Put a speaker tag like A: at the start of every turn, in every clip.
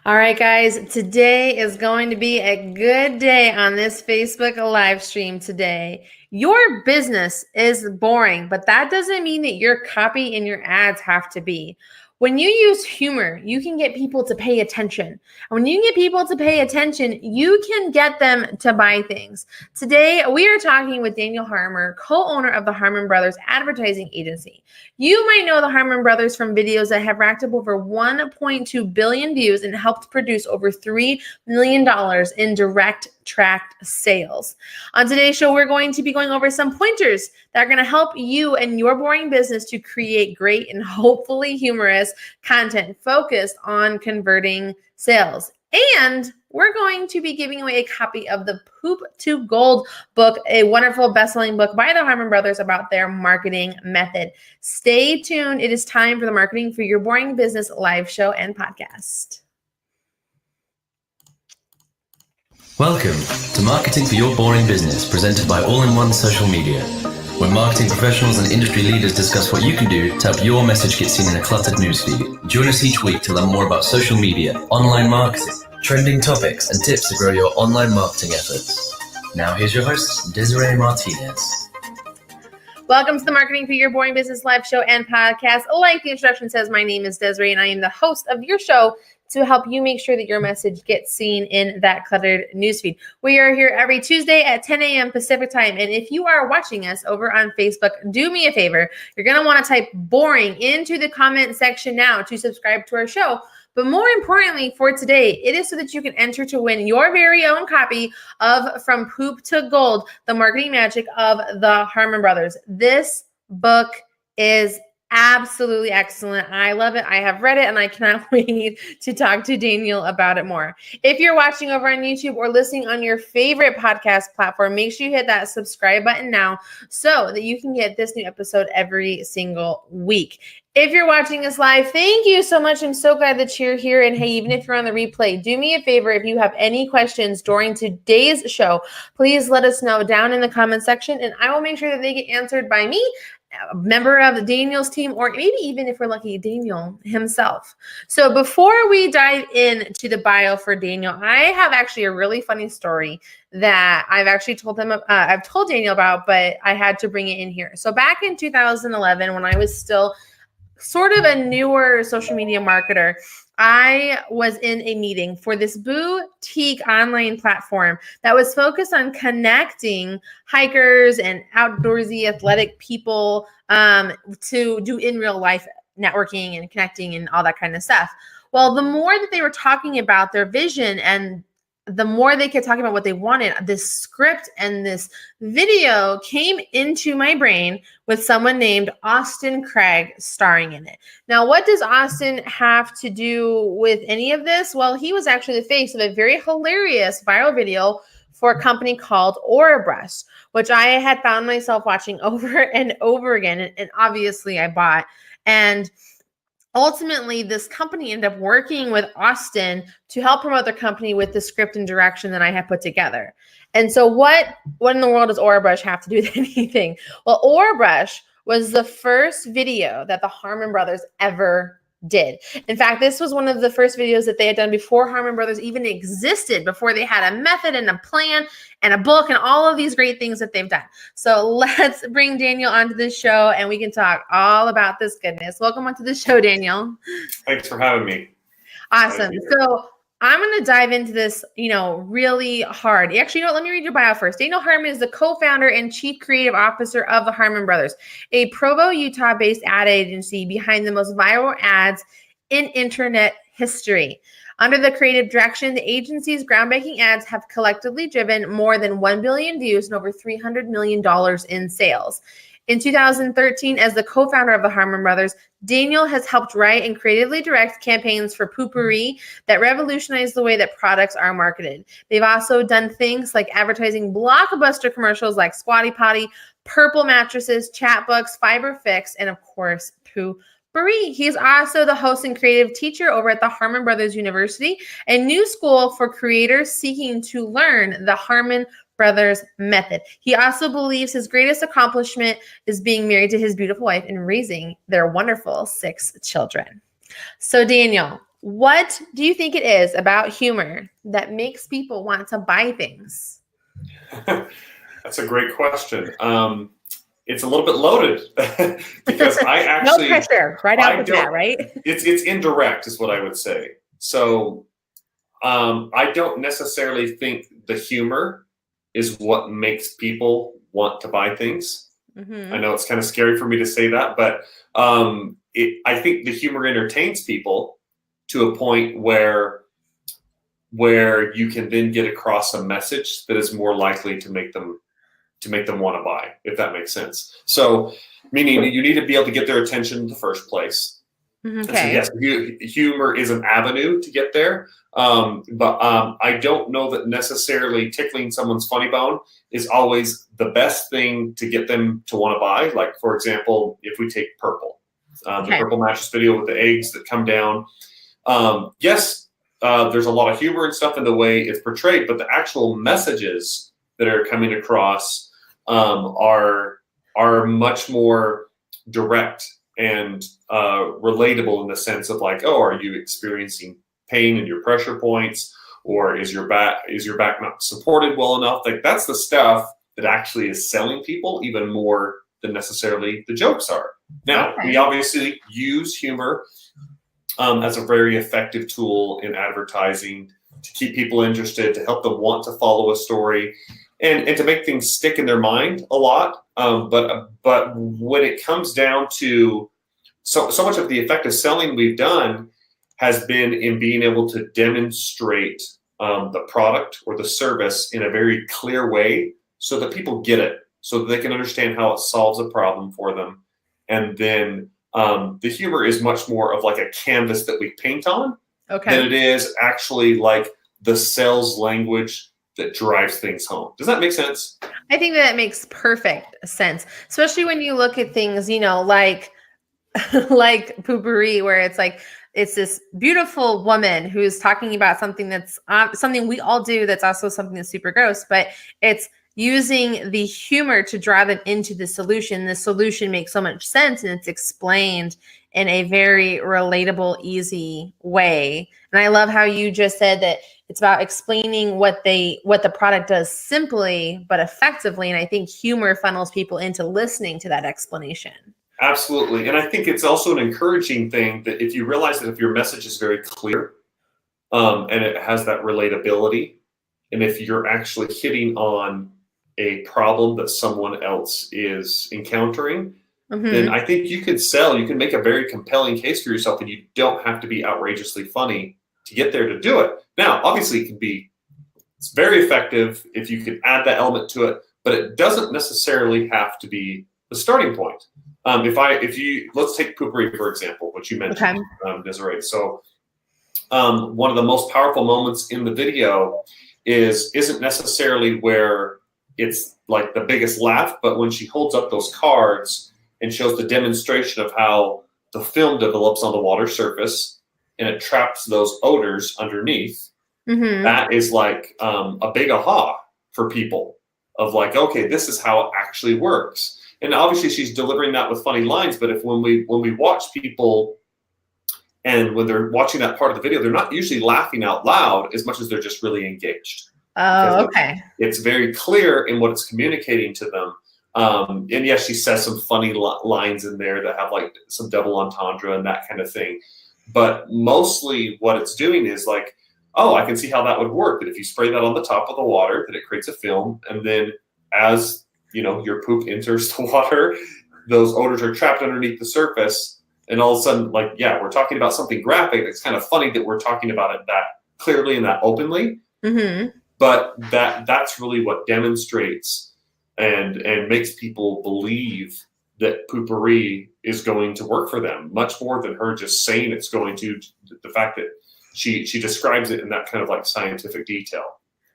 A: All right, guys, today is going to be a good day on this Facebook live stream today. Your business is boring, but that doesn't mean that your copy and your ads have to be. When you use humor, you can get people to pay attention. And when you get people to pay attention, you can get them to buy things. Today, we are talking with Daniel Harmon, co-owner of the Harmon Brothers advertising agency. You might know the Harmon Brothers from videos that have racked up over 1.2 billion views and helped produce over $3 million in direct tracked sales. On today's show, we're going to be going over some pointers that are going to help you and your boring business to create great and hopefully humorous content focused on converting sales. And we're going to be giving away a copy of the Poop to Gold book, a wonderful best-selling book by the Harmon Brothers about their marketing method. Stay tuned. It is time for the Marketing for Your Boring Business live show and podcast.
B: Welcome to Marketing for Your Boring Business, presented by All-in-One Social Media, where marketing professionals and industry leaders discuss what you can do to help your message get seen in a cluttered newsfeed. Join us each week to learn more about social media, online marketing, trending topics, and tips to grow your online marketing efforts. Now here's your host, Desiree Martinez.
A: Welcome to the Marketing for Your Boring Business live show and podcast. Like the introduction says, my name is Desiree, and I am the host of your show to help you make sure that your message gets seen in that cluttered newsfeed. We are here every Tuesday at 10 a.m. Pacific time. And if you are watching us over on Facebook, do me a favor. You're going to want to type boring into the comment section now to subscribe to our show. But more importantly for today, it is so that you can enter to win your very own copy of From Poop to Gold, the marketing magic of the Harmon Brothers. This book is absolutely excellent. I love it. I have read it and I cannot wait to talk to Daniel about it more. If you're watching over on YouTube or listening on your favorite podcast platform, make sure you hit that subscribe button now so that you can get this new episode every single week. If you're watching us live, thank you so much. I'm so glad that you're here. And hey, even if you're on the replay, do me a favor. If you have any questions during today's show, please let us know down in the comment section and I will make sure that they get answered by me, a member of Daniel's team, or maybe even if we're lucky, Daniel himself. So before we dive into the bio for Daniel, I have actually a really funny story that I've actually told him, I've told Daniel about, but I had to bring it in here. So back in 2011, when I was still sort of a newer social media marketer, I was in a meeting for this boutique online platform that was focused on connecting hikers and outdoorsy athletic people to do in real life networking and connecting and all that kind of stuff. Well, the more that they were talking about their vision and the more they kept talking about what they wanted, this script and this video came into my brain with someone named Austin Craig starring in it. Now, what does Austin have to do with any of this? Well, he was actually the face of a very hilarious viral video for a company called Brush, which I had found myself watching over and over again. And obviously I bought. And ultimately, this company ended up working with Austin to help promote their company with the script and direction that I had put together. And so what in the world does Brush have to do with anything? Well, Brush was the first video that the Harmon Brothers ever did. In fact, this was one of the first videos that they had done before Harmon Brothers even existed, before they had a method and a plan and a book and all of these great things that they've done. So let's bring Daniel onto the show and we can talk all about this goodness. Welcome onto the show, Daniel.
C: Thanks for having me.
A: Awesome. So I'm going to dive into this, really hard. Actually, let me read your bio first. Daniel Harmon is the co-founder and chief creative officer of the Harmon Brothers, a Provo, Utah-based ad agency behind the most viral ads in internet history. Under the creative direction, the agency's groundbreaking ads have collectively driven more than 1 billion views and over $300 million in sales. In 2013, as the co-founder of the Harmon Brothers, Daniel has helped write and creatively direct campaigns for Poo Pourri that revolutionize the way that products are marketed. They've also done things like advertising blockbuster commercials like Squatty Potty, Purple mattresses, Chatbooks, Fiber Fix, and of course, Poo Pourri. He's also the host and creative teacher over at the Harmon Brothers University, a new school for creators seeking to learn the Harmon Brothers method. He also believes his greatest accomplishment is being married to his beautiful wife and raising their wonderful 6 children. So Daniel, What do you think it is about humor that makes people want to buy things?
C: That's a great question. It's a little bit loaded because I actually
A: no pressure right out the bat, right?
C: It's indirect, is what I would say. So I don't necessarily think the humor is what makes people want to buy things. I know it's kind of scary for me to say that, but I think the humor entertains people to a point where you can then get across a message that is more likely to make them want to buy, if that makes sense. So, meaning you need to be able to get their attention in the first place. Okay. So yes, humor is an avenue to get there, but I don't know that necessarily tickling someone's funny bone is always the best thing to get them to want to buy. Like, for example, if we take Purple, the Purple mattress video with the eggs that come down. Yes, there's a lot of humor and stuff in the way it's portrayed, but the actual messages that are coming across are much more direct and relatable in the sense of like, oh, are you experiencing pain in your pressure points, or is your back not supported well enough? Like, that's the stuff that actually is selling people even more than necessarily the jokes are. Now, we obviously use humor as a very effective tool in advertising to keep people interested, to help them want to follow a story, and to make things stick in their mind a lot. But when it comes down to so much of the effective selling we've done has been in being able to demonstrate the product or the service in a very clear way so that people get it, so that they can understand how it solves a problem for them. And then the humor is much more of like a canvas that we paint on than it is actually like the sales language that drives things home. Does that make sense?
A: I think that makes perfect sense, especially when you look at things, like Poo Pourri, where it's like, it's this beautiful woman who's talking about something that's something we all do, that's also something that's super gross, but it's using the humor to draw them into the solution. The solution makes so much sense, and it's explained in a very relatable, easy way. And I love how you just said that it's about explaining what the product does simply but effectively. And I think humor funnels people into listening to that explanation.
C: Absolutely. And I think it's also an encouraging thing that if you realize that if your message is very clear and it has that relatability, and if you're actually hitting on a problem that someone else is encountering, then I think you can make a very compelling case for yourself, and you don't have to be outrageously funny to get there to do it. Now, obviously it's very effective if you can add that element to it, but it doesn't necessarily have to be the starting point. Let's take Poo Pourri, for example, which you mentioned, Desiree. So one of the most powerful moments in the video isn't necessarily where it's like the biggest laugh, but when she holds up those cards and shows the demonstration of how the film develops on the water surface and it traps those odors underneath, that is like a big aha for people of like, okay, this is how it actually works. And obviously she's delivering that with funny lines, but when we watch people and when they're watching that part of the video, they're not usually laughing out loud as much as they're just really engaged.
A: Oh, okay.
C: It's very clear in what it's communicating to them. And yes, she says some funny lines in there that have like some double entendre and that kind of thing. But mostly what it's doing is like, oh, I can see how that would work. That if you spray that on the top of the water, that it creates a film. And then as your poop enters the water, those odors are trapped underneath the surface. And all of a sudden, like, yeah, we're talking about something graphic. It's kind of funny that we're talking about it that clearly and that openly. But that's really what demonstrates and makes people believe that Poo Pourri is going to work for them, much more than her just saying it's going to. The fact that she describes it in that kind of like scientific detail.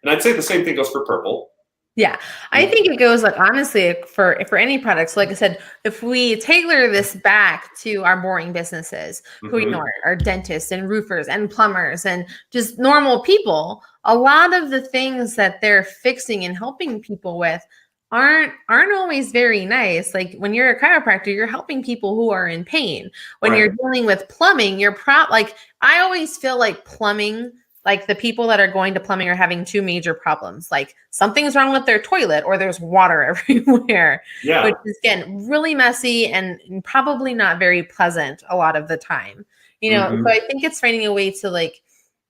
C: And I'd say the same thing goes for Purple.
A: Yeah, I think it goes like honestly for any products. Like I said, if we tailor this back to our boring businesses, who are dentists and roofers and plumbers and just normal people, a lot of the things that they're fixing and helping people with aren't always very nice. Like when you're a chiropractor, you're helping people who are in pain. When
C: Right.
A: you're dealing with plumbing, like I always feel like plumbing, like the people that are going to plumbing are having two major problems. Like something's wrong with their toilet or there's water everywhere,
C: Yeah.
A: which is again really messy and probably not very pleasant a lot of the time. You know,
C: Mhm.
A: so I think it's finding a way to like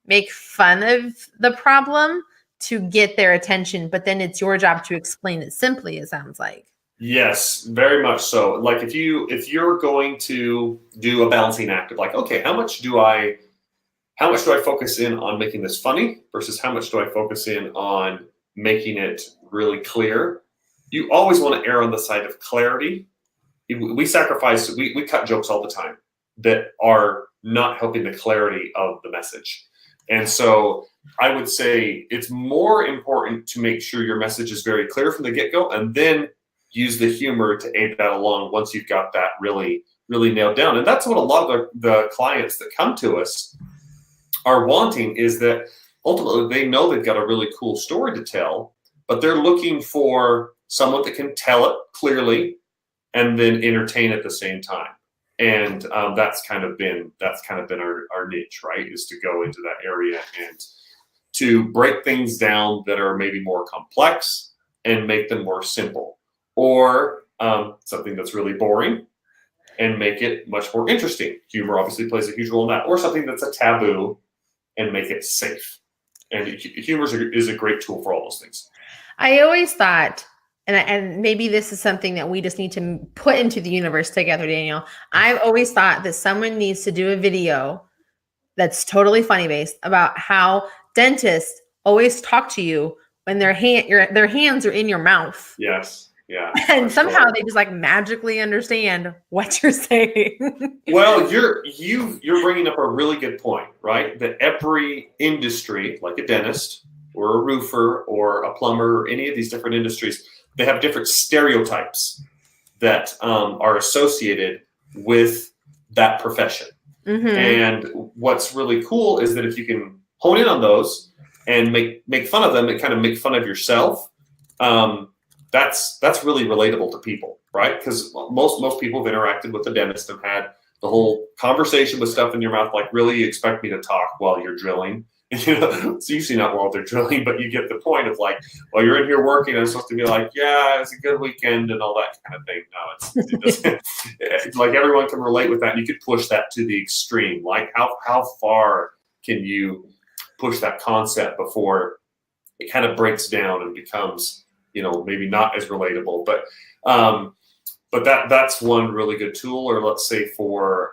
A: make fun of the problem to get their attention, but then it's your job to explain it simply, it sounds like.
C: Yes, very much so. Like if you're going to do a balancing act of like, okay, how much do I focus in on making this funny versus how much do I focus in on making it really clear? You always want to err on the side of clarity. We cut jokes all the time that are not helping the clarity of the message. And so I would say it's more important to make sure your message is very clear from the get-go and then use the humor to aid that along once you've got that really, really nailed down. And that's what a lot of the clients that come to us are wanting, is that ultimately they know they've got a really cool story to tell, but they're looking for someone that can tell it clearly and then entertain at the same time. And that's kind of been our niche, right? Is to go into that area and to break things down that are maybe more complex and make them more simple, or something that's really boring and make it much more interesting. Humor obviously plays a huge role in that, or something that's a taboo and make it safe. And humor is a great tool for all those things.
A: I always thought, and maybe this is something that we just need to put into the universe together, Daniel. I've always thought that someone needs to do a video that's totally funny based about how dentists always talk to you when their hands are in your mouth.
C: Yes. Yeah.
A: And somehow they just like magically understand what you're saying.
C: Well, you're bringing up a really good point, right? That every industry, like a dentist or a roofer or a plumber or any of these different industries, they have different stereotypes that are associated with that profession.
A: Mm-hmm.
C: And what's really cool is that if you can hone in on those and make fun of them and kind of make fun of yourself, that's really relatable to people, right? Because most people have interacted with the dentist and had the whole conversation with stuff in your mouth, like, really, you expect me to talk while you're drilling? You know, it's usually not while they're drilling, but you get the point of like, well, you're in here working, I'm supposed to be like, yeah, it's a good weekend and all that kind of thing. No, it doesn't. It's like everyone can relate with that. You could push that to the extreme. Like how far can you push that concept before it kind of breaks down and becomes, you know, maybe not as relatable, but that's one really good tool. Or let's say for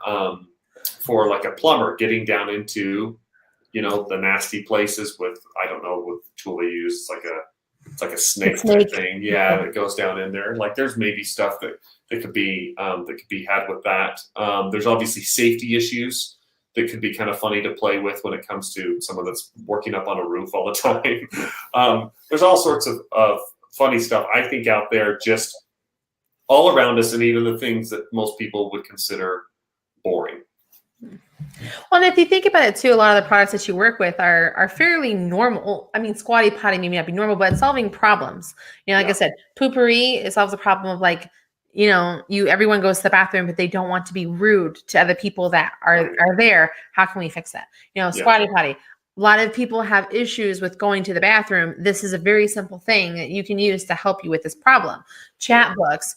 C: like a plumber, getting down into, you know, the nasty places with, I don't know what tool they use. It's like a snake type thing. Yeah, that goes down in there. Like there's maybe stuff that could be had with that. There's obviously safety issues that could be kind of funny to play with when it comes to someone that's working up on a roof all the time. There's all sorts of funny stuff, I think, out there just all around us, and even the things that most people would consider boring.
A: Well, and if you think about it too, a lot of the products that you work with are fairly normal. I mean, Squatty Potty may not be normal, but it's solving problems. You know, like I said, Poo Pourri, it solves a problem of like, you know, everyone goes to the bathroom, but they don't want to be rude to other people that are there. How can we fix that? You know, Squatty Potty. A lot of people have issues with going to the bathroom. This is a very simple thing that you can use to help you with this problem. Chatbooks,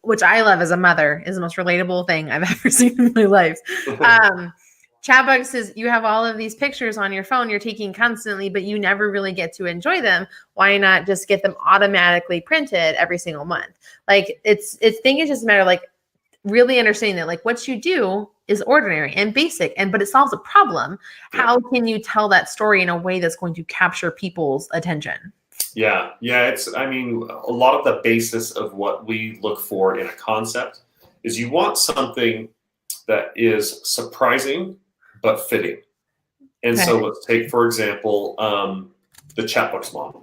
A: which I love as a mother, is the most relatable thing I've ever seen in my life. Chatbooks is, you have all of these pictures on your phone you're taking constantly, but you never really get to enjoy them. Why not just get them automatically printed every single month? Like it's just a matter of like really understanding that like what you do is ordinary and basic, but it solves a problem. How can you tell that story in a way that's going to capture people's attention?
C: Yeah. I mean, a lot of the basis of what we look for in a concept is you want something that is surprising but fitting. And so let's take, for example, the Chatbooks mom.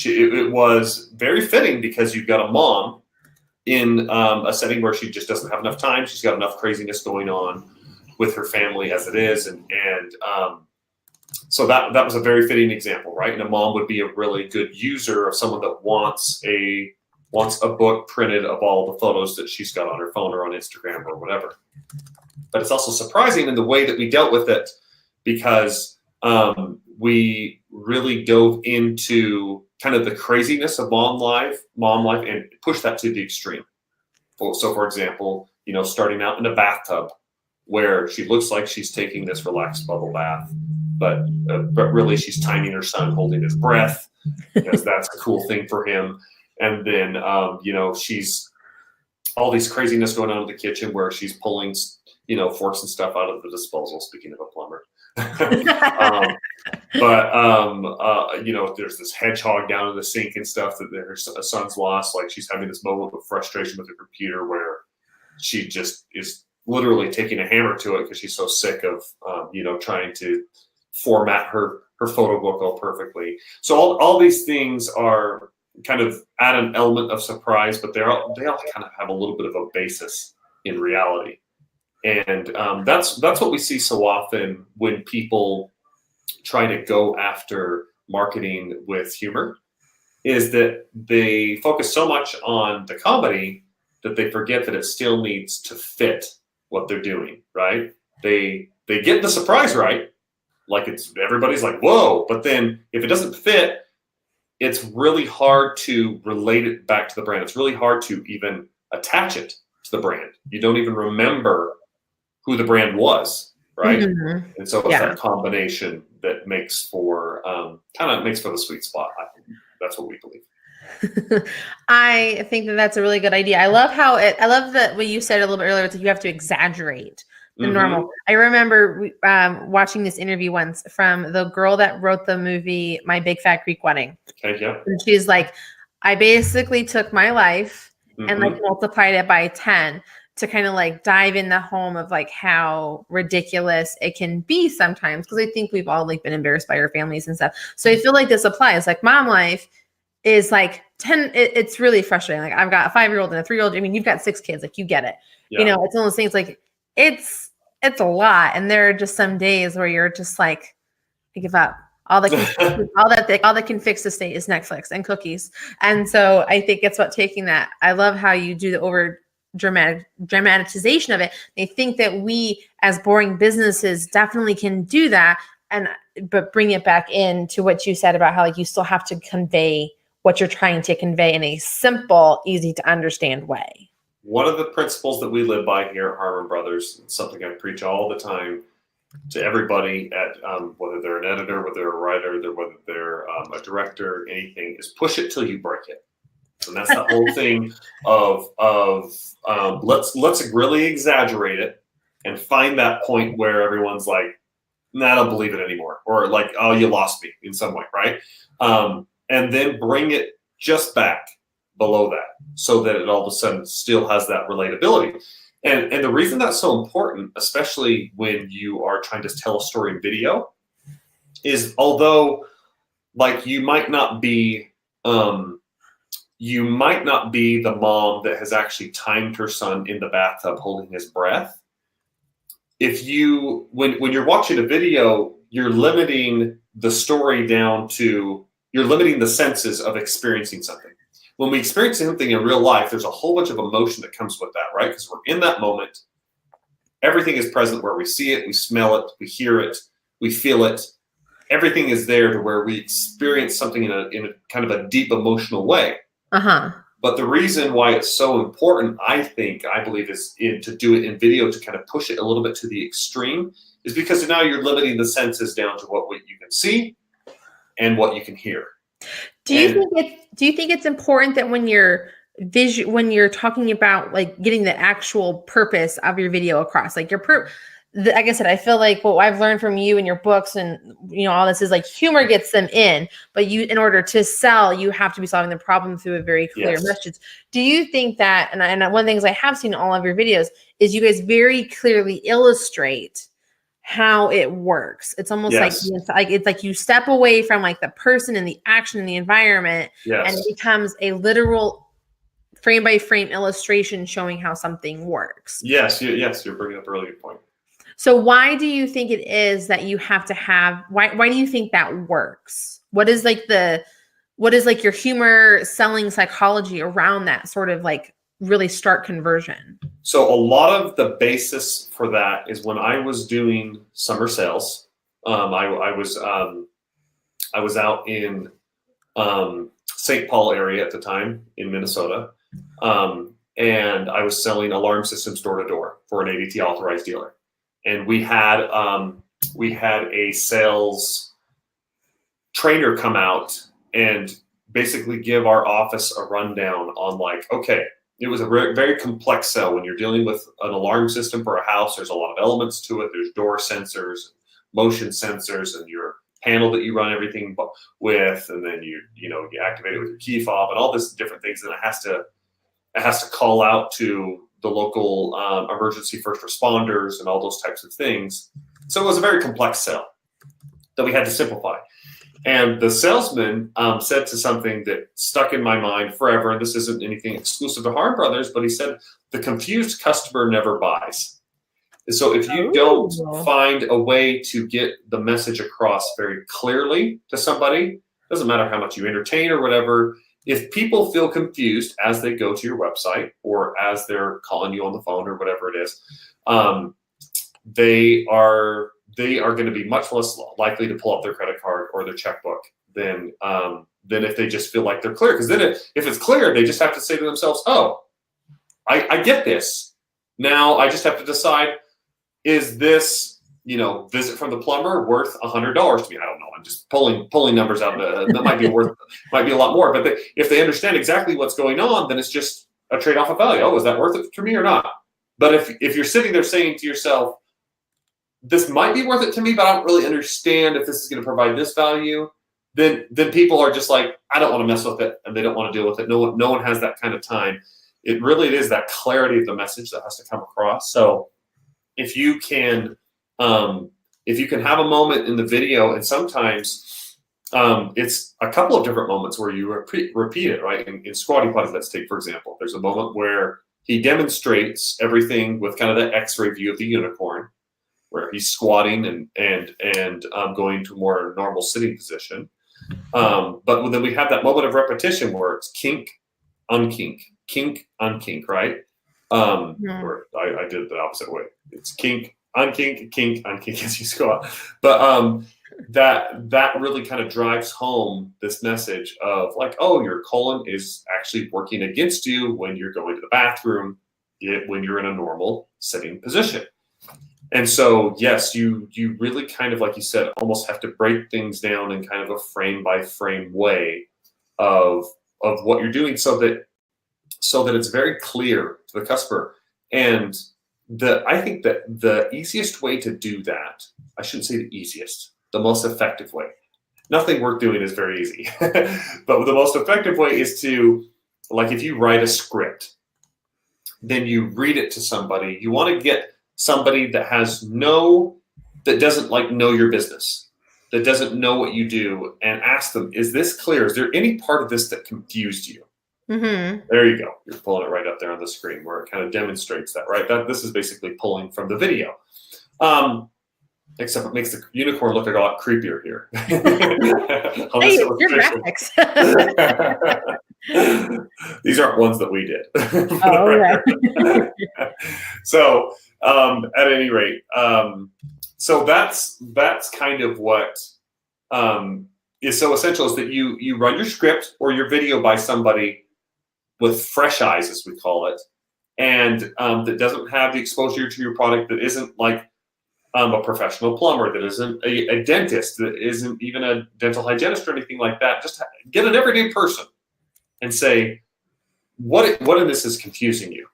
C: It was very fitting because you've got a mom in a setting where she just doesn't have enough time. She's got enough craziness going on with her family as it is. And so that was a very fitting example, right? And a mom would be a really good user of someone that wants a wants a book printed of all the photos that she's got on her phone or on Instagram or whatever. But it's also surprising in the way that we dealt with it, because we really dove into kind of the craziness of mom life, and pushed that to the extreme. So, for example, starting out in a bathtub where she looks like she's taking this relaxed bubble bath, but really she's timing her son holding his breath, because that's a cool thing for him. And then, she's all these craziness going on in the kitchen where she's pulling, forks and stuff out of the disposal, speaking of a plumber. There's this hedgehog down in the sink and stuff that her son's lost. Like, she's having this moment of frustration with the computer where she just is literally taking a hammer to it because she's so sick of, trying to format her photo book all perfectly. So all these things are kind of add an element of surprise, but they all kind of have a little bit of a basis in reality. And that's what we see so often when people try to go after marketing with humor, is that they focus so much on the comedy that they forget that it still needs to fit what they're doing, right? They get the surprise right, like everybody's like, whoa, but then if it doesn't fit, it's really hard to relate it back to the brand. It's really hard to even attach it to the brand. You don't even remember who the brand was, right? Mm-hmm. And so it's that combination that makes for the sweet spot. That's what we believe.
A: I think that's a really good idea. I love that what you said a little bit earlier, that you have to exaggerate the normal. I remember watching this interview once from the girl that wrote the movie My Big Fat Greek Wedding.
C: Okay, yeah.
A: And she's like, I basically took my life and like multiplied it by 10 to kind of like dive in the home of like how ridiculous it can be sometimes. Because I think we've all like been embarrassed by our families and stuff. So I feel like this applies. Like, mom life is like 10. It's really frustrating. Like, I've got a 5-year-old and a 3-year-old. I mean, you've got 6 kids. Like, you get it. Yeah. It's one of those things like it's a lot. And there are just some days where you're just like, I give up. All that can fix the state is Netflix and cookies. And so I think it's about taking that. I love how you do the over dramatization of it. They think that we as boring businesses definitely can do that, but bring it back into what you said about how like you still have to convey what you're trying to convey in a simple, easy to understand way.
C: One of the principles that we live by here at Harmon Brothers, it's something I preach all the time to everybody at whether they're an editor, whether they're a writer, whether they're a director, anything, is push it till you break it. And that's the whole thing of let's really exaggerate it and find that point where everyone's like, nah, I don't believe it anymore, or like, oh, you lost me in some way, right? And then bring it just back below that so that it all of a sudden still has that relatability. And the reason that's so important, especially when you are trying to tell a story in video, is although like you might not be the mom that has actually timed her son in the bathtub holding his breath. If you, when you're watching a video, you're limiting the story down to, you're limiting the senses of experiencing something. When we experience something in real life, there's a whole bunch of emotion that comes with that, right? Because we're in that moment. Everything is present where we see it, we smell it, we hear it, we feel it. Everything is there to where we experience something in a kind of a deep emotional way. But the reason why it's so important, I believe, is to do it in video, to kind of push it a little bit to the extreme, is because now you're limiting the senses down to what you can see and what you can hear.
A: Do you think it's important that when you're talking about like getting the actual purpose of your video across, like like I said, I feel like what I've learned from you and your books and all this is like humor gets them in, but in order to sell, you have to be solving the problem through a very clear message. Do you think that? And one of the things I have seen in all of your videos is you guys very clearly illustrate how it works. It's almost like it's like you step away from like the person and the action and the environment, and it becomes a literal frame by frame illustration showing how something works.
C: Yes, you're bringing up a really good point.
A: So why do you think it is that you have to have? Why do you think that works? What is like what is like your humor selling psychology around that sort of like really start conversion?
C: So a lot of the basis for that is when I was doing summer sales. I was out in St. Paul area at the time in Minnesota, and I was selling alarm systems door to door for an ADT authorized dealer, and we had a sales trainer come out and basically give our office a rundown on like, okay, it was a very complex sell. When you're dealing with an alarm system for a house, there's a lot of elements to it. There's door sensors, motion sensors, and your panel that you run everything with, and then you activate it with your key fob and all this different things. And it has to call out to the local emergency first responders and all those types of things. So it was a very complex sell that we had to simplify. And the salesman said to something that stuck in my mind forever, and this isn't anything exclusive to Harmon Brothers, but he said, the confused customer never buys. So if you don't find a way to get the message across very clearly to somebody, doesn't matter how much you entertain or whatever, if people feel confused as they go to your website or as they're calling you on the phone or whatever it is, they are going to be much less likely to pull up their credit card or their checkbook than if they just feel like they're clear. Because then if it's clear, they just have to say to themselves, oh, I get this. Now I just have to decide, is this, visit from the plumber worth $100 to me? I don't know. I'm just pulling numbers out of that might be a lot more. But if they understand exactly what's going on, then it's just a trade-off of value. Oh, is that worth it for me or not? But if you're sitting there saying to yourself, this might be worth it to me, but I don't really understand if this is going to provide this value, then people are just like, I don't want to mess with it, and they don't want to deal with it. No one has that kind of time. It is that clarity of the message that has to come across. So if you can have a moment in the video, and sometimes it's a couple of different moments where you repeat it, right? In Squatty Potty, let's take, for example, there's a moment where he demonstrates everything with kind of the X-ray view of the unicorn, where he's squatting and going to a more normal sitting position. But then we have that moment of repetition where it's kink, unkink, right? Or I did it the opposite way. It's kink, unkink as you squat. But that really kind of drives home this message of like, oh, your colon is actually working against you when you're going to the bathroom, when you're in a normal sitting position. And so, yes, you really kind of, like you said, almost have to break things down in kind of a frame by frame way of what you're doing so that it's very clear to the customer. And I think that the easiest way to do that, I shouldn't say the easiest, the most effective way. Nothing worth doing is very easy. But the most effective way is to, like, if you write a script, then you read it to somebody. You want to get somebody that doesn't like know your business, that doesn't know what you do, and ask them, is this clear? Is there any part of this that confused you? Mm-hmm. There you go. You're pulling it right up there on the screen where it kind of demonstrates that, right? This is basically pulling from the video. Except it makes the unicorn look a lot creepier here.
A: Hey, your graphics.
C: These aren't ones that we did.
A: Oh, okay.
C: So at any rate, so that's kind of what is so essential, is that you run your script or your video by somebody with fresh eyes, as we call it, and that doesn't have the exposure to your product, that isn't like a professional plumber, that isn't a dentist, that isn't even a dental hygienist or anything like that. Just get an everyday person and say, what in this is confusing you?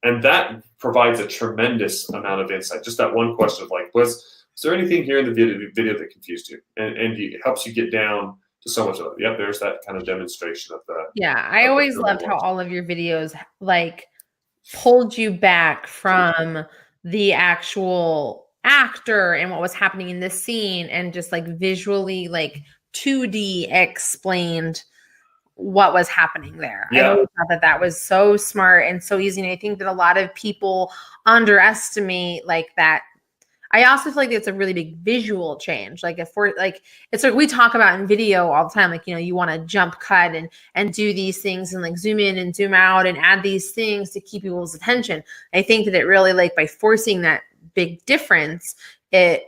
C: And that provides a tremendous amount of insight. Just that one question of like, was there anything here in the video that confused you? And it helps you get down to so much of it. Yep, there's that kind of demonstration of the.
A: Yeah, I always loved how all of your videos like pulled you back from the actual actor and what was happening in this scene, and just like visually, like 2D explained what was happening there. Yeah. I always thought that was so smart and so easy. And I think that a lot of people underestimate like that I also feel like it's a really big visual change. Like if we're like, it's like we talk about in video all the time, like, you want to jump cut and do these things and like zoom in and zoom out and add these things to keep people's attention. I think that it really, like, by forcing that big difference, it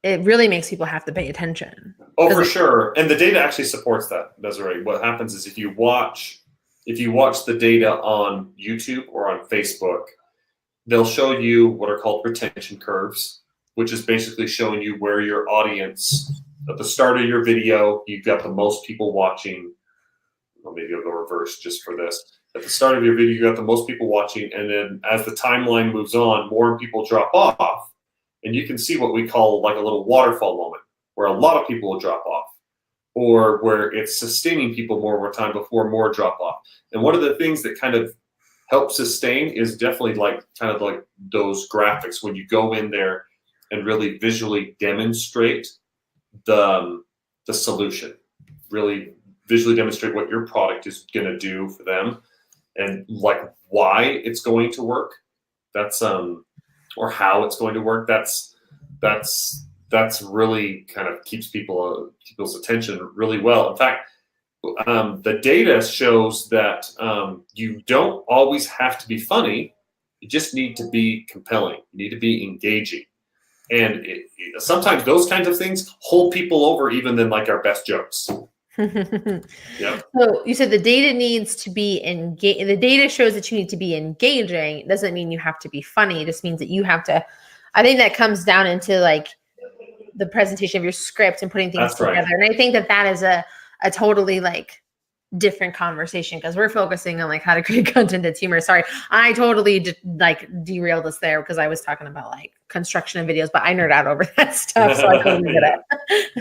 A: really makes people have to pay attention.
C: Oh, for sure. And the data actually supports that, Desiree. What happens is if you watch the data on YouTube or on Facebook, they'll show you what are called retention curves, which is basically showing you where your audience, at the start of your video, you've got the most people watching. Well, maybe I'll go reverse just for this. At the start of your video, you got the most people watching. And then as the timeline moves on, more people drop off. And you can see what we call like a little waterfall moment, where a lot of people will drop off, or where it's sustaining people more over time before more drop off. And one of the things that kind of helps sustain is definitely like kind of like those graphics when you go in there and really visually demonstrate the solution, really visually demonstrate what your product is going to do for them and like why it's going to work. That's or how it's going to work. That's really kind of keeps people's attention really well. In fact, the data shows that you don't always have to be funny. You just need to be compelling. You need to be engaging. And sometimes those kinds of things hold people over even than like our best jokes. Yeah.
A: So you said the data needs to be engaged. The data shows that you need to be engaging. It doesn't mean you have to be funny. It just means that you have to. I think that comes down into like the presentation of your script and putting things together. Right. And I think that is a totally like different conversation because we're focusing on like how to create content that's humorous. Sorry, I totally derailed us there because I was talking about like construction of videos, but I nerd out over that stuff, so I totally get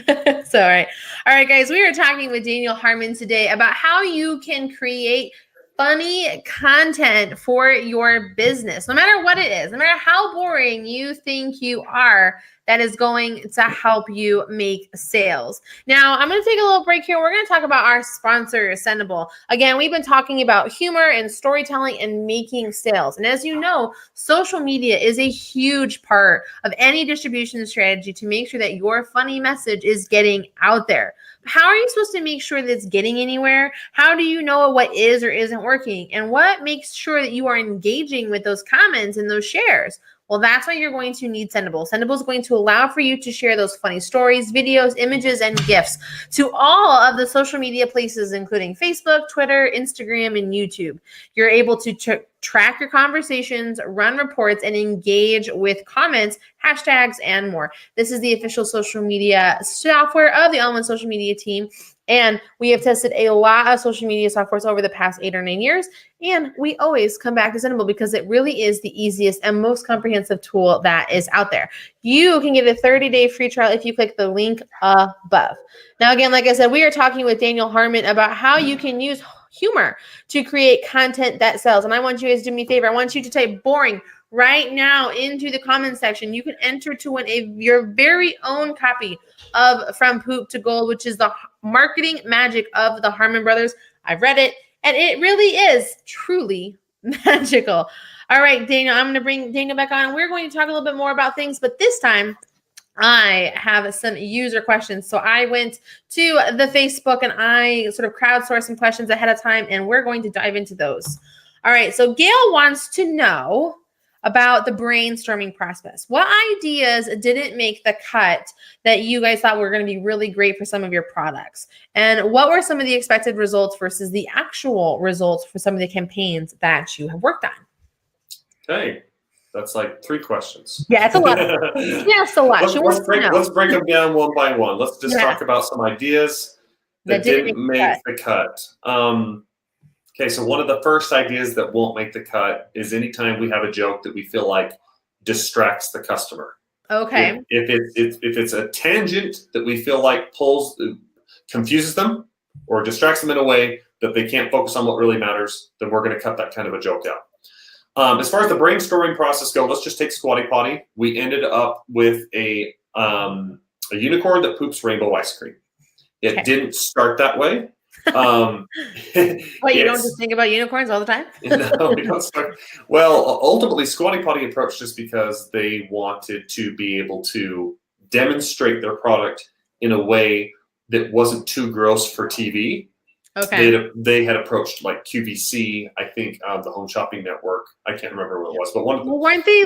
A: it. So, all right, guys, we are talking with Daniel Harmon today about how you can create funny content for your business, no matter what it is, no matter how boring you think you are. That is going to help you make sales. Now, I'm going to take a little break here. We're going to talk about our sponsor, Sendable. Again, we've been talking about humor and storytelling and making sales. And as you know, social media is a huge part of any distribution strategy to make sure that your funny message is getting out there. How are you supposed to make sure that it's getting anywhere? How do you know what is or isn't working? And what makes sure that you are engaging with those comments and those shares? Well, that's why you're going to need Sendable. Sendable is going to allow for you to share those funny stories, videos, images, and GIFs to all of the social media places, including Facebook, Twitter, Instagram, and YouTube. You're able to track your conversations, run reports, and engage with comments, hashtags, and more. This is the official social media software of the All-in-One Social Media team. And we have tested a lot of social media softwares over the past 8 or 9 years. And we always come back to Sendable because it really is the easiest and most comprehensive tool that is out there. You can get a 30-day free trial if you click the link above. Now, again, like I said, we are talking with Daniel Harmon about how you can use humor to create content that sells. And I want you guys to do me a favor. I want you to type boring right now into the comment section. You can enter to win your very own copy of From Poop to Gold, which is the marketing magic of the Harmon Brothers. I've read it, and it really is truly magical. All right, Daniel, I'm going to bring Daniel back on. We're going to talk a little bit more about things, but this time I have some user questions. So I went to the Facebook and I sort of crowdsourced some questions ahead of time, and we're going to dive into those. All right, so Gail wants to know about the brainstorming process. What ideas didn't make the cut that you guys thought were going to be really great for some of your products? And what were some of the expected results versus the actual results for some of the campaigns that you have worked on?
C: Okay, that's like 3 questions.
A: Yeah, it's a lot. Yeah, it's a lot.
C: Let's break them down one by one. Let's just talk about some ideas that didn't make the cut. Okay, so one of the first ideas that won't make the cut is anytime we have a joke that we feel like distracts the customer.
A: Okay.
C: If it's a tangent that we feel like confuses them or distracts them in a way that they can't focus on what really matters, then we're going to cut that kind of a joke out. As far as the brainstorming process goes, let's just take Squatty Potty. We ended up with a unicorn that poops rainbow ice cream. It didn't start that way. What
A: you don't just think about unicorns all the time?
C: No, we don't start. Well, ultimately, Squatty Potty approached us because they wanted to be able to demonstrate their product in a way that wasn't too gross for TV.
A: Okay.
C: They had approached like QVC, I think, the Home Shopping Network. I can't remember what it was, but
A: weren't they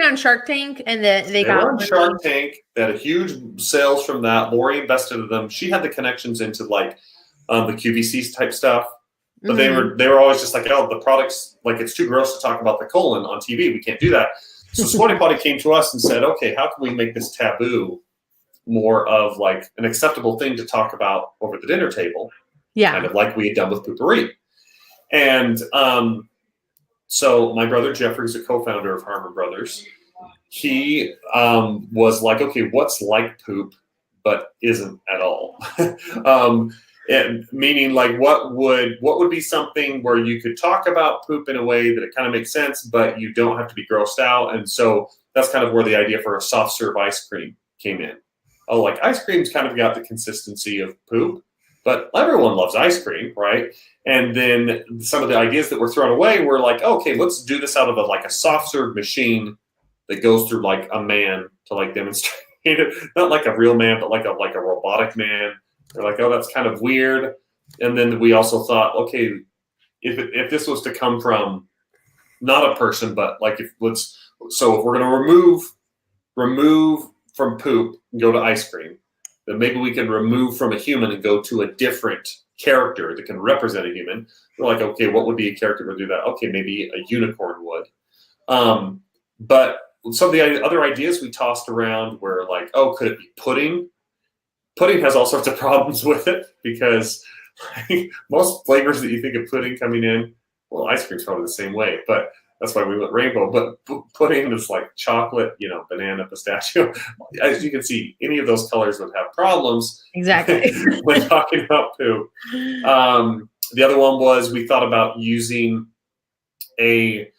A: on Shark Tank and they got
C: were on Shark Tank? They had a huge sales from that. Lori invested in them. She had the connections into like the QVC type stuff. But they were always just like, oh, the product's like, it's too gross to talk about the colon on TV. We can't do that. So Squatty Potty came to us and said, okay, how can we make this taboo more of like an acceptable thing to talk about over the dinner table?
A: Yeah.
C: Kind of like we had done with Poo Pourri. And so my brother Jeffrey is a co-founder of Harmon Brothers. He was like, okay, what's like poop but isn't at all? And meaning like what would be something where you could talk about poop in a way that it kind of makes sense, but you don't have to be grossed out. And so that's kind of where the idea for a soft serve ice cream came in. Oh, like ice cream's kind of got the consistency of poop, but everyone loves ice cream, right? And then some of the ideas that were thrown away were like, okay, let's do this out of a soft serve machine that goes through like a man to like demonstrate it, not like a real man, but like a robotic man. They're like, oh, that's kind of weird. And then we also thought, okay, if this was to come from not a person, but like if we're going to remove from poop and go to ice cream, then maybe we can remove from a human and go to a different character that can represent a human. We're like, okay, what would be a character that would do that? Okay, maybe a unicorn would. But some of the other ideas we tossed around were like, oh, could it be pudding? Pudding has all sorts of problems with it because most flavors that you think of pudding coming in, well, ice cream's probably the same way, but that's why we went rainbow. But pudding is like chocolate, banana, pistachio. As you can see, any of those colors would have problems.
A: Exactly.
C: When talking about poop. The other one was we thought about using a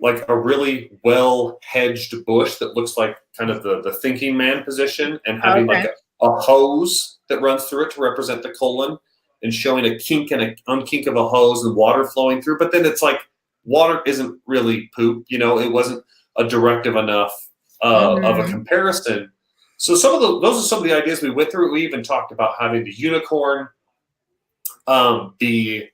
C: really well hedged bush that looks like kind of the thinking man position and having like a hose that runs through it to represent the colon and showing a kink and an unkink of a hose and water flowing through. But then it's like water isn't really poop. It wasn't a directive enough of a comparison. So those are some of the ideas we went through. We even talked about having the unicorn be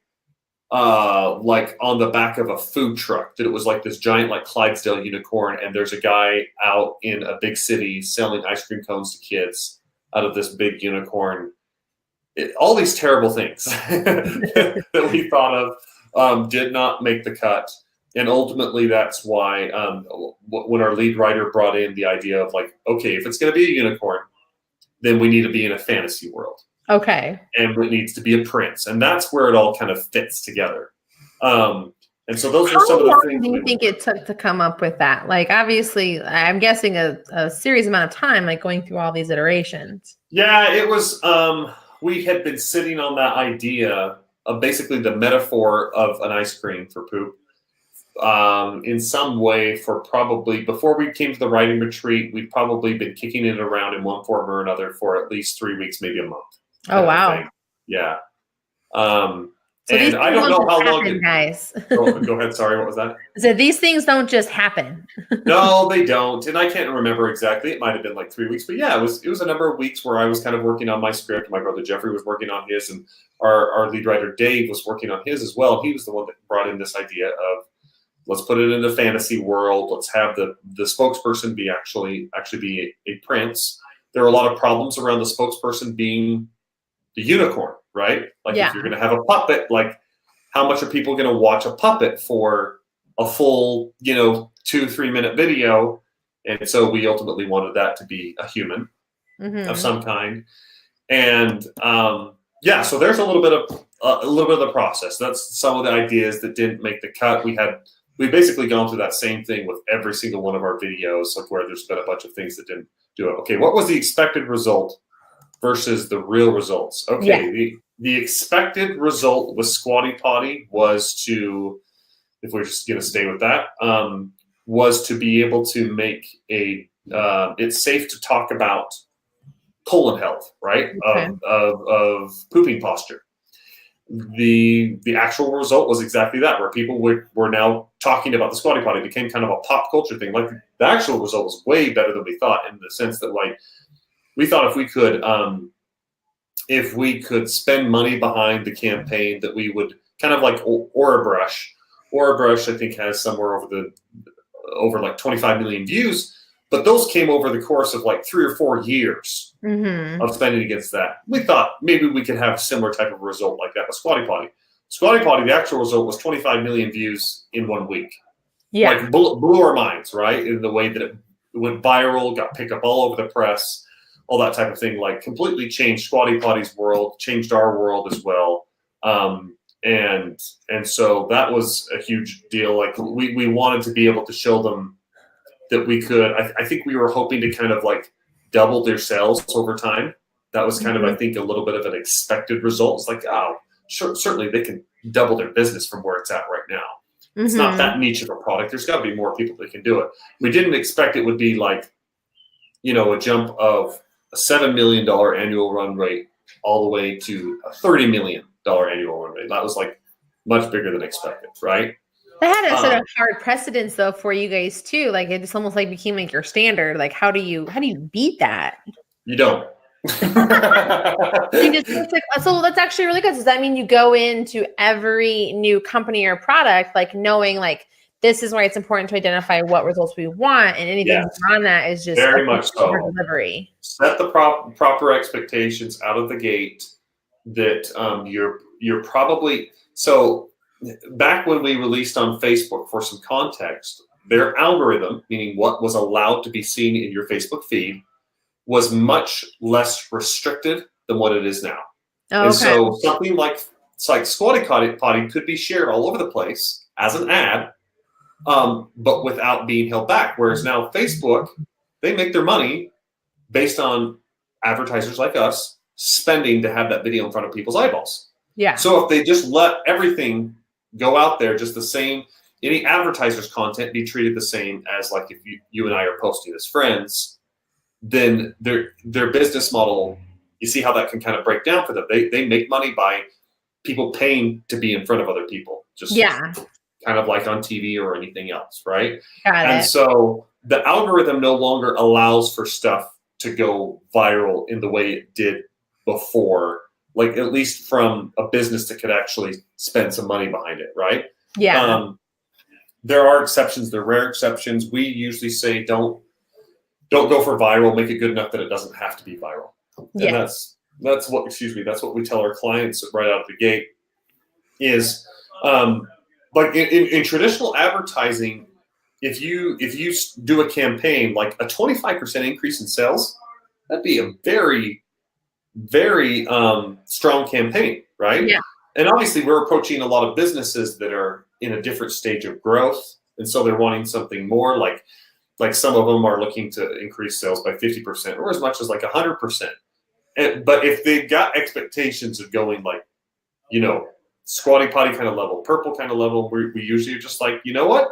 C: like on the back of a food truck, that it was like this giant like Clydesdale unicorn, and there's a guy out in a big city selling ice cream cones to kids out of this big unicorn. All these terrible things that we thought of did not make the cut. And ultimately that's why when our lead writer brought in the idea of like, okay, if it's going to be a unicorn, then we need to be in a fantasy world.
A: Okay.
C: And it needs to be a prince. And that's where it all kind of fits together. And so those are some of the things.
A: How long do you think it took to come up with that? Like, obviously, I'm guessing a serious amount of time, like going through all these iterations.
C: Yeah, it was, we had been sitting on that idea of basically the metaphor of an ice cream for poop in some way for probably, before we came to the writing retreat, we'd probably been kicking it around in one form or another for at least 3 weeks, maybe a month.
A: Oh, wow.
C: Yeah.
A: So
C: and I don't know how long
A: it, guys.
C: Go ahead. Sorry, what was that?
A: So these things don't just happen.
C: No, they don't. And I can't remember exactly. It might have been like 3 weeks, but yeah, it was a number of weeks where I was kind of working on my script. My brother Jeffrey was working on his, and our lead writer Dave was working on his as well. He was the one that brought in this idea of let's put it in the fantasy world. Let's have the spokesperson be actually be a prince. There are a lot of problems around the spokesperson being the unicorn, right? Like if you're going to have a puppet, like how much are people going to watch a puppet for a full, 2-3 minute video? And so we ultimately wanted that to be a human of some kind. And so there's a little bit of the process. That's some of the ideas that didn't make the cut. We've basically gone through that same thing with every single one of our videos, like where there's been a bunch of things that didn't do it. Okay, what was the expected result versus the real results? Okay, the expected result with Squatty Potty was to, if we're just going to stay with that, was to be able to make it's safe to talk about colon health, right?
A: Okay.
C: Of pooping posture. The actual result was exactly that, where people were now talking about the Squatty Potty. It became kind of a pop culture thing. Like the actual result was way better than we thought, in the sense that like we thought if we could spend money behind the campaign, that we would kind of like Aura Brush. Aura Brush, I think, has somewhere over like 25 million views, but those came over the course of like 3 or 4 years of spending against that. We thought maybe we could have a similar type of result like that with Squatty Potty. Squatty Potty, the actual result was 25 million views in 1 week.
A: Yeah.
C: Like blew our minds, right? In the way that it went viral, got picked up all over the press, all that type of thing, like completely changed Squatty Potty's world, changed our world as well. And so that was a huge deal. Like we wanted to be able to show them that we could. I think we were hoping to kind of like double their sales over time. That was kind of, I think, a little bit of an expected result. It's like, oh, sure, certainly they can double their business from where it's at right now. It's not that niche of a product. There's got to be more people that can do it. We didn't expect it would be like, a jump of a $7 million annual run rate all the way to a $30 million annual run rate. That was like much bigger than expected, right?
A: That had a sort of hard precedence though for you guys too. Like it's almost like became like your standard. Like how do you beat that?
C: You don't.
A: So that's actually really good. Does that mean you go into every new company or product like knowing like this is why it's important to identify what results we want, and anything beyond that is just
C: very much so
A: delivery.
C: Set the proper expectations out of the gate. That you're probably so. Back when we released on Facebook, for some context, their algorithm, meaning what was allowed to be seen in your Facebook feed, was much less restricted than what it is now.
A: Oh,
C: and so something like Squatty Potty could be shared all over the place as an ad, but without being held back. Whereas now Facebook, they make their money based on advertisers like us spending to have that video in front of people's eyeballs.
A: Yeah.
C: So if they just let everything go out there just the same, any advertiser's content be treated the same as like if you and I are posting as friends, then their business model, you see how that can kind of break down for them. They make money by people paying to be in front of other people. Just kind of like on TV or anything else, right? And so the algorithm no longer allows for stuff to go viral in the way it did before, like at least from a business that could actually spend some money behind it, right? Yeah. There are exceptions. There are rare exceptions. We usually say don't go for viral. Make it good enough that it doesn't have to be viral. And that's what we tell our clients right out of the gate is like in traditional advertising, if you do a campaign like a 25% increase in sales, that'd be a very, very strong campaign, right? Yeah. And obviously we're approaching a lot of businesses that are in a different stage of growth. And so they're wanting something more like some of them are looking to increase sales by 50% or as much as like 100%. But if they've got expectations of going like, Squatty Potty kind of level, Purple kind of level, we usually are just like, you know what?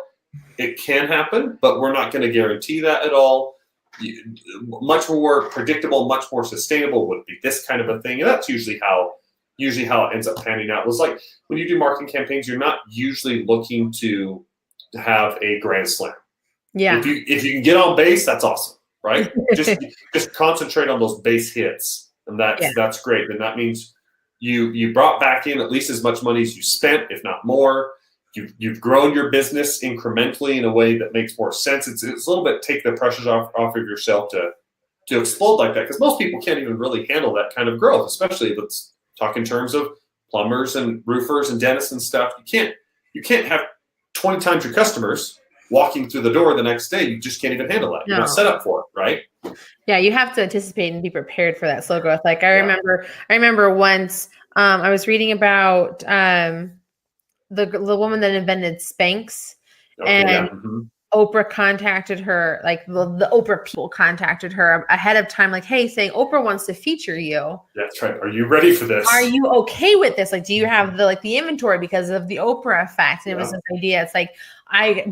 C: It can happen, but we're not going to guarantee that at all. Much more predictable, much more sustainable would be this kind of a thing. And that's usually how it ends up panning out. It was like when you do marketing campaigns, you're not usually looking to have a grand slam. Yeah. If you can get on base, that's awesome, right? just concentrate on those base hits, and that's great. Then that means you brought back in at least as much money as you spent, if not more. You've grown your business incrementally in a way that makes more sense. It's a little bit take the pressures off of yourself to explode like that, because most people can't even really handle that kind of growth, especially if it's talk in terms of plumbers and roofers and dentists and stuff. You can't have 20 times your customers walking through the door the next day. You just can't even handle that. You're not set up for it, right?
A: Yeah, you have to anticipate and be prepared for that slow growth. Like I remember once I was reading about the woman that invented Spanx, and Oprah contacted her, like the Oprah people contacted her ahead of time, like, hey, saying Oprah wants to feature you.
C: That's right. Are you ready for this?
A: Are you okay with this? Like, do you have the inventory because of the Oprah effect? And it was this idea. It's like, I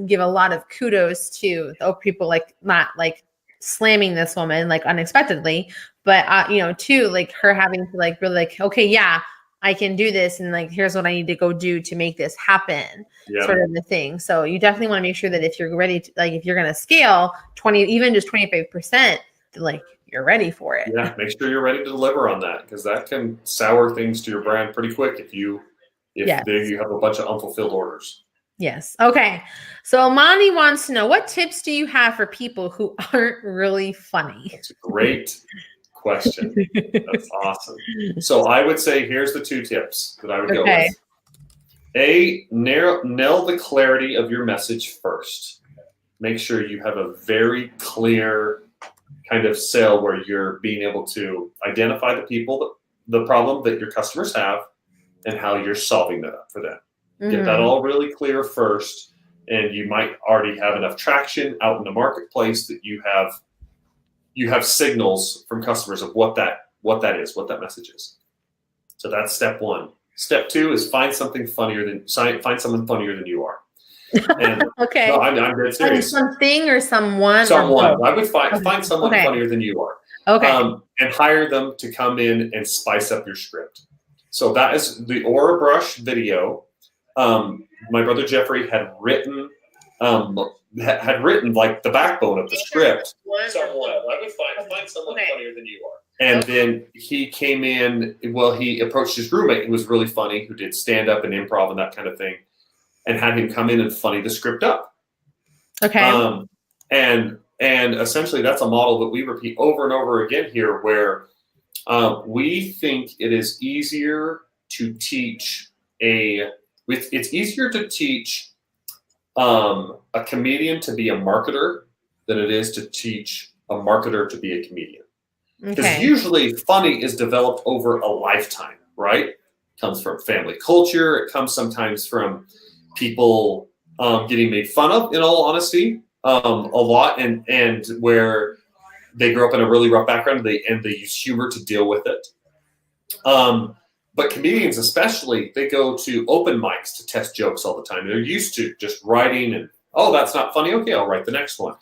A: give a lot of kudos to the Oprah people, like not like slamming this woman like unexpectedly, But you know, too, like her having to like really like, okay, yeah, I can do this, and like here's what I need to go do to make this happen, sort of the thing. So you definitely want to make sure that if you're ready to, like, if you're going to scale 20, even just 25%, like you're ready for it.
C: Yeah, make sure you're ready to deliver on that, because that can sour things to your brand pretty quick if you have a bunch of unfulfilled orders.
A: Yes. Okay. So Amani wants to know, what tips do you have for people who aren't really funny?
C: That's a great question. That's awesome. So I would say here's the 2 tips that I would go with. Nail the clarity of your message first. Make sure you have a very clear kind of sell where you're being able to identify the problem that your customers have and how you're solving that for them. Get that all really clear first, and you might already have enough traction out in the marketplace that you have signals from customers of what that is, what that message is. So that's step 1. Step 2 is find someone funnier than you are. And
A: okay.
C: No, I'm dead serious.
A: Something or someone.
C: Someone. I would find someone funnier than you are.
A: Okay.
C: And hire them to come in and spice up your script. So that is the Aura Brush video. My brother Jeffrey had written like the backbone of the script. Someone. I would find someone funnier than you are. And then he came in. Well, he approached his roommate, who was really funny, who did stand up and improv and that kind of thing, and had him come in and funny the script up.
A: Okay.
C: And essentially that's a model that we repeat over and over again here, where we think it is easier to teach it's easier to teach a comedian to be a marketer than it is to teach a marketer to be a comedian. Because usually funny is developed over a lifetime, right? It comes from family culture. It comes sometimes from people getting made fun of, in all honesty, a lot, and where they grew up in a really rough background, and they use humor to deal with it. But comedians especially, they go to open mics to test jokes all the time. They're used to just writing and, oh, that's not funny. Okay, I'll write the next one.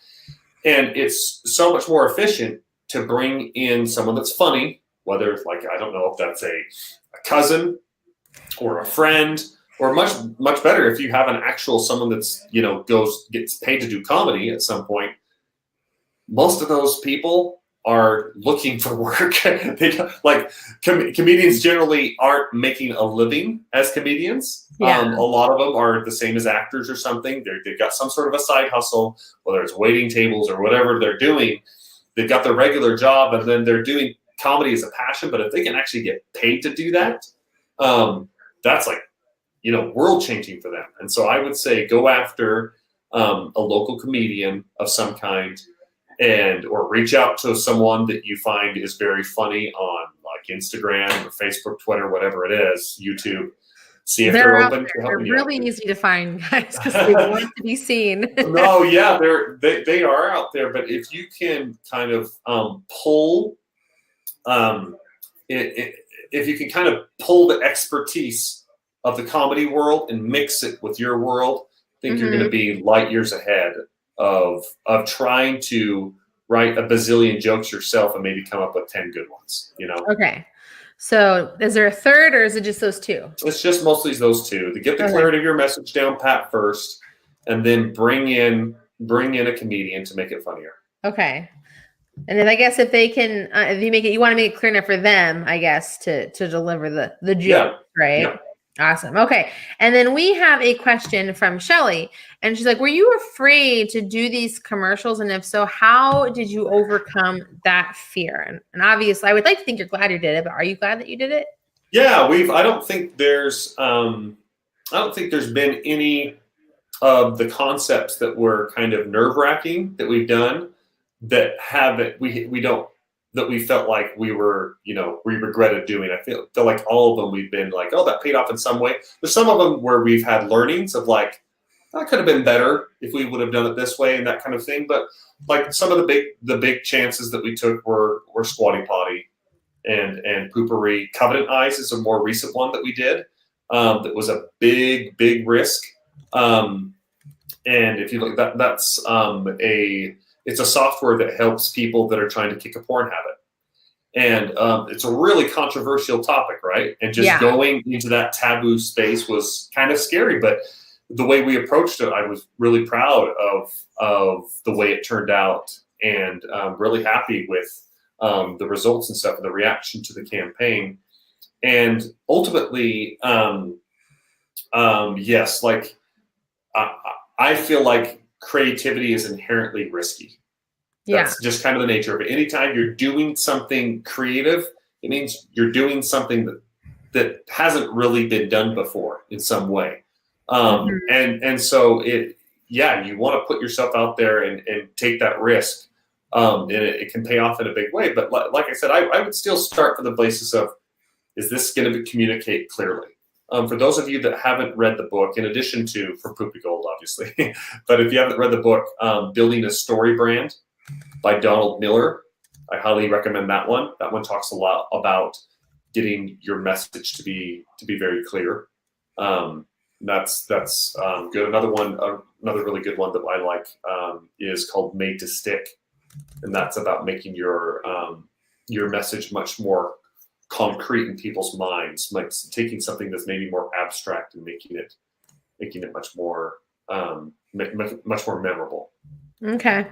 C: And it's so much more efficient to bring in someone that's funny, whether it's like, I don't know if that's a cousin or a friend, or much better if you have an actual someone that's, gets paid to do comedy at some point. Most of those people are looking for work. Comedians generally aren't making a living as comedians.
A: Yeah.
C: A lot of them are the same as actors or something. They've got some sort of a side hustle, whether it's waiting tables or whatever they're doing. They've got their regular job, and then they're doing comedy as a passion. But if they can actually get paid to do that, that's like, world changing for them. And so I would say go after a local comedian of some kind, or reach out to someone that you find is very funny on like Instagram or Facebook, Twitter, whatever it is, YouTube. See if they're open to helping you.
A: They're really easy to find, guys, because they want to be seen.
C: No, yeah, they are out there. But if you can kind of pull if you can kind of pull the expertise of the comedy world and mix it with your world, I think you're going to be light years ahead of trying to write a bazillion jokes yourself and maybe come up with 10 good ones,
A: Okay. So is there a third, or is it just those 2?
C: It's just mostly those 2. To get the clarity of your message down pat first, and then bring in a comedian to make it funnier. Okay.
A: And then I guess if they can, if you want to make it clear enough for them, I guess, to deliver the joke, right? Yeah. Awesome. Okay. And then we have a question from Shelly, and she's like, were you afraid to do these commercials? And if so, how did you overcome that fear? And obviously I would like to think you're glad you did it, but are you glad that you did it?
C: Yeah, I don't think there's been any of the concepts that were kind of nerve-wracking that we've done that we felt like we regretted doing. I feel like all of them we've been like, oh, that paid off in some way. There's some of them where we've had learnings of like, that could have been better if we would have done it this way and that kind of thing. But like some of the big chances that we took were Squatty Potty and Poo Pourri. Covenant Eyes is a more recent one that we did. That was a big risk. And if you look, it's a software that helps people that are trying to kick a porn habit. And it's a really controversial topic, right? And just going into that taboo space was kind of scary, but the way we approached it, I was really proud of the way it turned out, and really happy with the results and stuff, and the reaction to the campaign. And ultimately, yes, like I feel like creativity is inherently risky. That's just kind of the nature of it. Anytime you're doing something creative, it means you're doing something that hasn't really been done before in some way. And so you want to put yourself out there and take that risk. And it can pay off in a big way. But like I said, I would still start from the basis of, is this going to communicate clearly? For those of you that haven't read the book, in addition to For Poopy Gold, obviously, but if you haven't read the book, Building a Story Brand by Donald Miller, I highly recommend that one. That one talks a lot about getting your message to be very clear. That's good. Another really good one that I like is called Made to Stick, and that's about making your message much more concrete in people's minds, like taking something that's maybe more abstract and making it much more memorable.
A: Okay.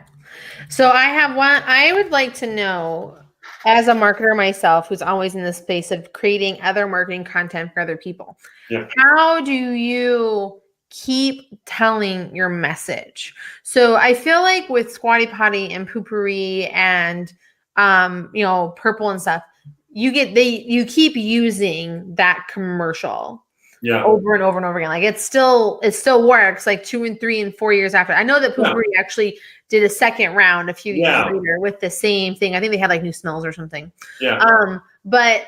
A: So I have one. I would like to know, as a marketer myself, who's always in the space of creating other marketing content for other people, how do you keep telling your message? So I feel like with Squatty Potty and Poo Pourri and Purple and stuff, you keep using that commercial over and over and over again. Like it still works like 2 and 3 and 4 years after. I know that Poo Pourri actually did a second round a few years later with the same thing. I think they had like new smells or something. But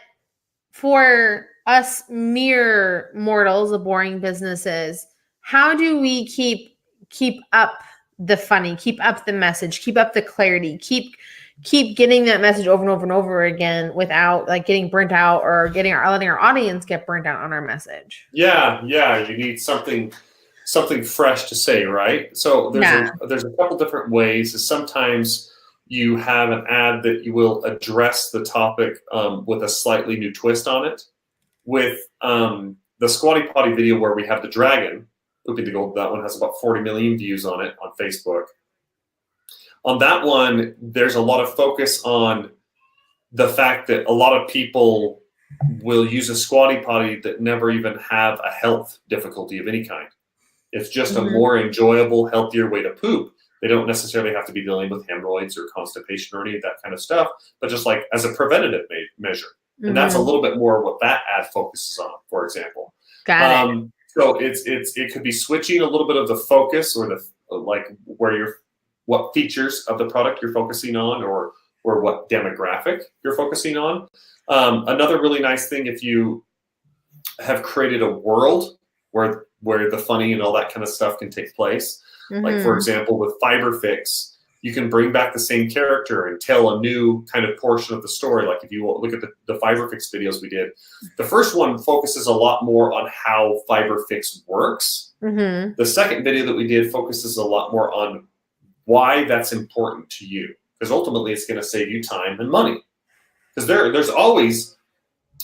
A: for us mere mortals of boring businesses, how do we keep up the funny, keep up the message, keep up the clarity, keep getting that message over and over and over again without like getting burnt out or letting our audience get burnt out on our message?
C: Yeah. You need something fresh to say, right? So there's a couple different ways. Sometimes you have an ad that you will address the topic with a slightly new twist on it. With the Squatty Potty video where we have the dragon pooping the gold, that one has about 40 million views on it on Facebook. On that one, there's a lot of focus on the fact that a lot of people will use a Squatty Potty that never even have a health difficulty of any kind. It's just a more enjoyable, healthier way to poop. They don't necessarily have to be dealing with hemorrhoids or constipation or any of that kind of stuff, but just like as a preventative measure. And that's a little bit more what that ad focuses on, for example.
A: Got it.
C: So it could be switching a little bit of the focus or what features of the product you're focusing on, or what demographic you're focusing on. Another really nice thing, if you have created a world where the funny and all that kind of stuff can take place. Like, for example, with FiberFix, you can bring back the same character and tell a new kind of portion of the story. Like if you look at the FiberFix videos we did, the first one focuses a lot more on how FiberFix works. The second video that we did focuses a lot more on why that's important to you, because ultimately it's going to save you time and money. Because there's always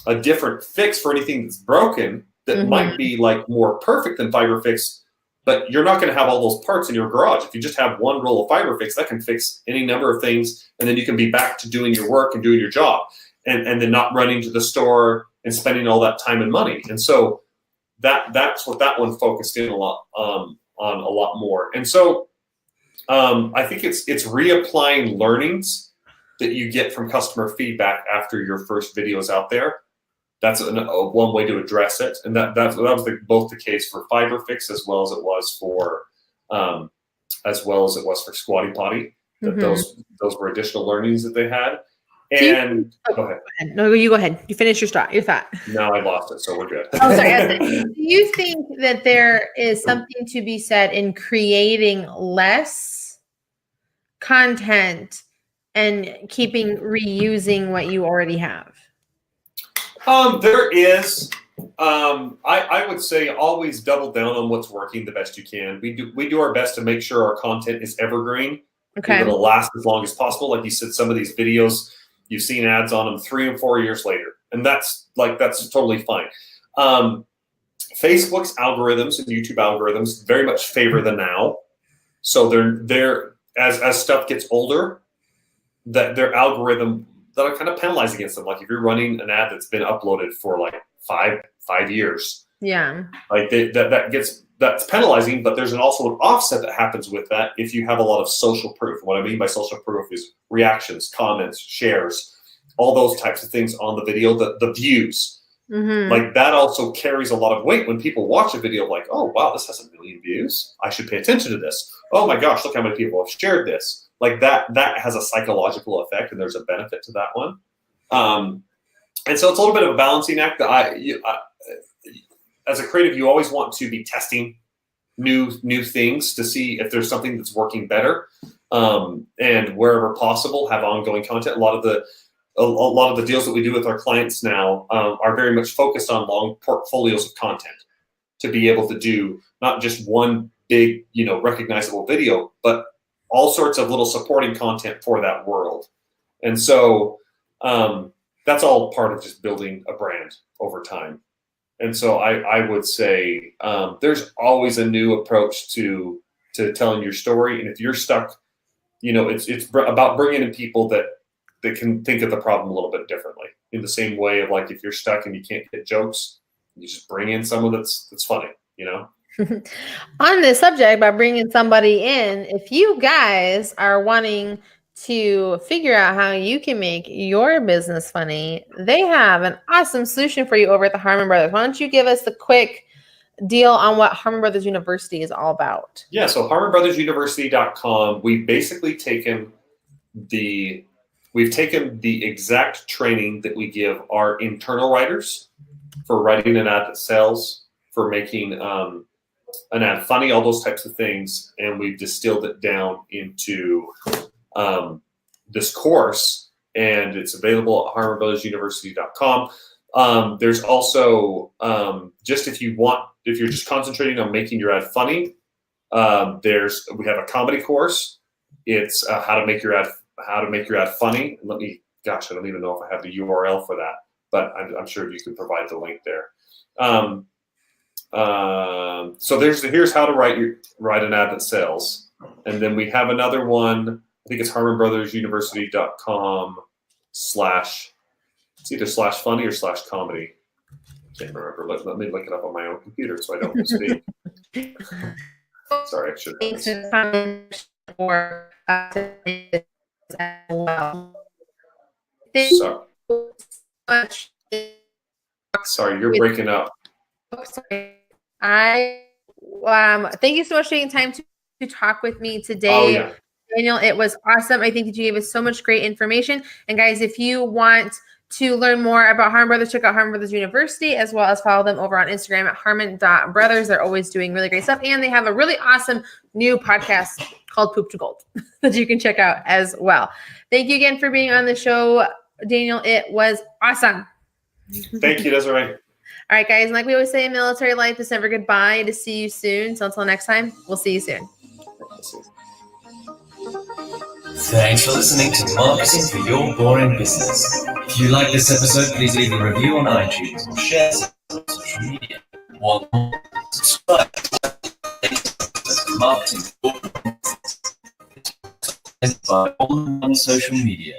C: a different fix for anything that's broken that might be like more perfect than FiberFix, but you're not going to have all those parts in your garage. If you just have one roll of FiberFix, that can fix any number of things, and then you can be back to doing your work and doing your job, and then not running to the store and spending all that time and money. And so that's what that one focused in a lot on a lot more. And so I think it's reapplying learnings that you get from customer feedback after your first video is out there. That's one way to address it, and that was both the case for FiberFix as well as it was for Squatty Potty. That those were additional learnings that they had. And go ahead.
A: No, you go ahead. You finish your thought.
C: No, I lost it, so we're good.
A: Oh, sorry. Do you think that there is something to be said in creating less content and reusing what you already have?
C: There is. I would say always double down on what's working the best you can. We do our best to make sure our content is evergreen.
A: Okay.
C: It'll last as long as possible. Like you said, some of these videos, You've seen ads on them 3 and 4 years later, and that's totally fine. Facebook's algorithms and YouTube algorithms very much favor the now. So they're as stuff gets older, that their algorithm that'll kind of penalize against them. Like if you're running an ad that's been uploaded for like five years, like that's penalizing. But there's also an offset that happens with that if you have a lot of social proof. What I mean by social proof is reactions, comments, shares, all those types of things on the video. The views. Like that also carries a lot of weight when people watch a video like, oh, wow, this has 1 million views. I should pay attention to this. Oh my gosh, look how many people have shared this. Like that has a psychological effect, and there's a benefit to that one. And so it's a little bit of a balancing act that as a creative, you always want to be testing new things to see if there's something that's working better. And wherever possible, have ongoing content. A lot of the deals that we do with our clients now are very much focused on long portfolios of content to be able to do not just one big, recognizable video, but all sorts of little supporting content for that world. And so that's all part of just building a brand over time. And so I would say there's always a new approach to telling your story. And if you're stuck, it's about bringing in people that can think of the problem a little bit differently, in the same way of like, if you're stuck and you can't get jokes, you just bring in someone that's funny,
A: On this subject, by bringing somebody in, if you guys are wanting to figure out how you can make your business funny, they have an awesome solution for you over at the Harmon Brothers. Why don't you give us the quick deal on what Harmon Brothers University is all about? Yeah, so
C: HarmonBrothersUniversity.com, we've basically taken the exact training that we give our internal writers for writing an ad that sells, for making an ad funny, all those types of things, and we've distilled it down into this course, and it's available at HarmonBrothersUniversity.com. There's also just if you're just concentrating on making your ad funny, we have a comedy course. It's how to make your ad funny. I don't even know if I have the URL for that, but I'm sure you can provide the link there. So here's how to write an ad that sells, and then we have another one. I think it's HarmonBrothersUniversity.com/ it's either /funny or /comedy. Can't remember. Let me look it up on my own computer so I don't misspeak. Sorry, I should. Sorry, you're breaking up.
A: Sorry. Thank you so much for taking time to talk with me today.
C: Oh, yeah.
A: Daniel, it was awesome. I think that you gave us so much great information. And guys, if you want to learn more about Harmon Brothers, check out Harmon Brothers University, as well as follow them over on Instagram at harmon.brothers. They're always doing really great stuff. And they have a really awesome new podcast called Poop to Gold that you can check out as well. Thank you again for being on the show, Daniel. It was awesome.
C: Thank you, Desiree.
A: All right, guys. And like we always say in military life, it's never goodbye. To see you soon. So until next time, we'll see you soon.
B: Thanks for listening to Marketing for Your Boring Business. If you like this episode, please leave a review on iTunes or share on social media. One more, subscribe to Marketing for Your Business by all on social media.